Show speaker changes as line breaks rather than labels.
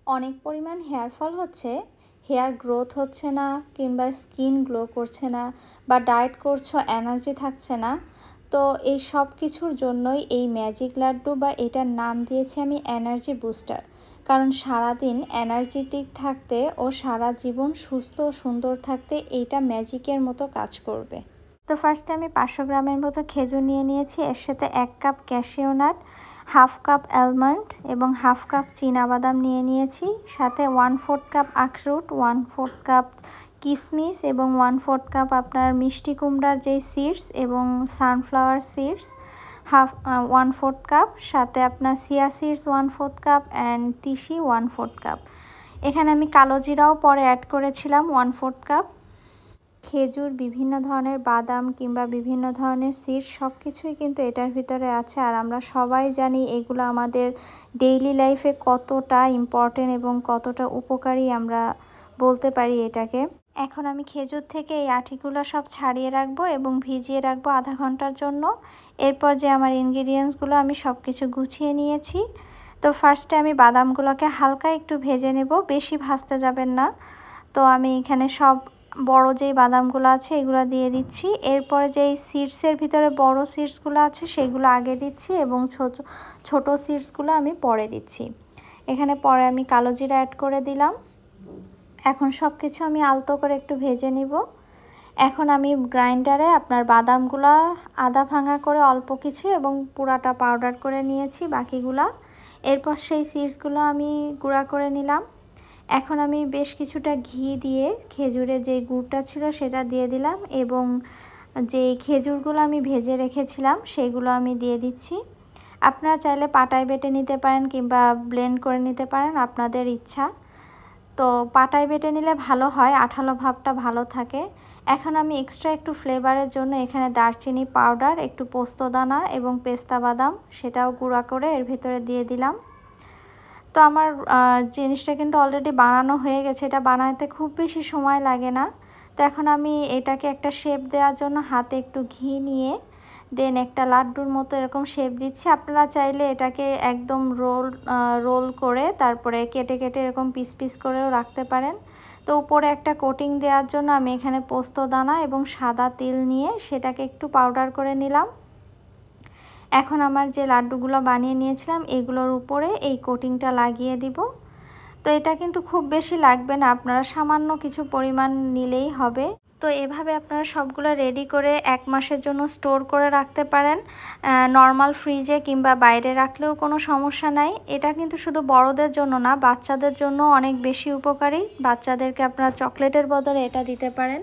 অনেক পরিমাণ hair fall হচ্ছে, হেয়ার গ্রোথ হচ্ছে না কিংবা স্কিন গ্লো করছে না বা ডায়েট করছো এনার্জি থাকছে না, তো এই সব কিছুর জন্যই এই ম্যাজিক লাড্ডু বা এটার নাম দিয়েছি আমি এনার্জি বুস্টার। কারণ সারাদিন এনার্জেটিক থাকতে ও সারা জীবন সুস্থ ও সুন্দর থাকতে এইটা ম্যাজিকের মতো কাজ করবে। তো ফার্স্টে আমি 500 গ্রামের মতো খেজুর নিয়ে নিয়েছি, এর সাথে 1 cup cashew nut, half cup almond এবং হাফ কাপ চীনাবাদাম নিয়ে নিয়েছি, সাথে 1/4 কাপ আখরোট, 1/4 কাপ কিশমিশ এবং 1/4 কাপ আপনার মিষ্টি কুমড়ার যেই সিডস এবং সানফ্লাওয়ার সিডস 1/4 কাপ, সাথে আপনার চিয়া সিডস 1/4 কাপ অ্যান্ড তিসি 1/4 কাপ। এখানে আমি কালো জিরাও পরে অ্যাড করেছিলাম 1/4 কাপ। খেজুর, বিভিন্ন ধরনের বাদাম কিংবা বিভিন্ন ধরনের সিড সব কিছুই কিন্তু এটার ভিতরে আছে, আর আমরা সবাই জানি এগুলো আমাদের ডেইলি লাইফে কতটা ইম্পর্টেন্ট এবং কতটা উপকারী আমরা বলতে পারি এটাকে। এখন আমি খেজুর থেকে এই আঠিগুলো সব ছাড়িয়ে রাখবো এবং ভিজিয়ে রাখবো আধা ঘন্টার জন্য। এরপর যে আমার ইনগ্রিডিয়েন্টসগুলো আমি সব কিছু গুছিয়ে নিয়েছি। তো ফার্স্টে আমি বাদামগুলোকে হালকা একটু ভেজে নেব, বেশি ভাজতে যাবেন না। তো আমি এখানে সব বড় যেই বাদামগুলো আছে এগুলো দিয়ে দিচ্ছি, এরপরে যেই সিডসের ভিতরে বড় সিডসগুলো আছে সেগুলো আগে দিচ্ছি এবং ছোট সিডসগুলো আমি পরে দিচ্ছি। এখানে পরে আমি কালো জিরা অ্যাড করে দিলাম। এখন সব কিছু আমি আলতো করে একটু ভেজে নিব। এখন আমি গ্রাইন্ডারে আপনার বাদামগুলো আধা ভাঙা করে অল্প কিছু এবং পুরাটা পাউডার করে নিয়েছি বাকিগুলা। এরপর সেই সিডসগুলো আমি গুঁড়া করে নিলাম। এখন আমি বেশ কিছুটা ঘি দিয়ে খেজুরের যে গুড়টা ছিল সেটা দিয়ে দিলাম এবং যে খেজুরগুলো আমি ভেজে রেখেছিলাম সেগুলো আমি দিয়ে দিচ্ছি। আপনারা চাইলে পাটায় বেটে নিতে পারেন কিংবা ব্লেন্ড করে নিতে পারেন, আপনাদের ইচ্ছা। তো পাটায় বেটে নিলে ভালো হয়, আঠালো ভাবটা ভালো থাকে। এখন আমি এক্সট্রা একটু ফ্লেভারের জন্য এখানে দারচিনি পাউডার, একটু পোস্তদানা এবং পেস্তা বাদাম সেটাও গুঁড়া করে এর ভিতরে দিয়ে দিলাম। তো আমার জিনিসটা কিন্তু অলরেডি বানানো হয়ে গেছে, এটা বানাতে খুব বেশি সময় লাগে না। তো এখন আমি এটাকে একটা শেপ দেওয়ার জন্য হাতে একটু ঘি নিয়ে দেন একটা লাড্ডুর মতো এরকম শেপ দিচ্ছি। আপনারা চাইলে এটাকে একদম রোল করে তারপরে কেটে কেটে এরকম পিস পিস করেও রাখতে পারেন। তো উপরে একটা কোটিং দেওয়ার জন্য আমি এখানে পোস্তদানা এবং সাদা তিল নিয়ে সেটাকে একটু পাউডার করে নিলাম। এখন আমার যে লাড্ডুগুলো বানিয়ে নিয়েছিলাম এগুলোর উপরে এই কোটিংটা লাগিয়ে দিব। তো এটা কিন্তু খুব বেশি লাগবে না, আপনারা সামান্য কিছু পরিমাণ নিলেই হবে। তো এভাবে আপনারা সবগুলো রেডি করে 1 মাসের জন্য স্টোর করে রাখতে পারেন, নর্মাল ফ্রিজে কিংবা বাইরে রাখলেও কোনো সমস্যা নাই। এটা কিন্তু শুধু বড়দের জন্য না, বাচ্চাদের জন্য অনেক বেশি উপকারী। বাচ্চাদেরকে আপনারা চকলেটের বদলে এটা দিতে পারেন।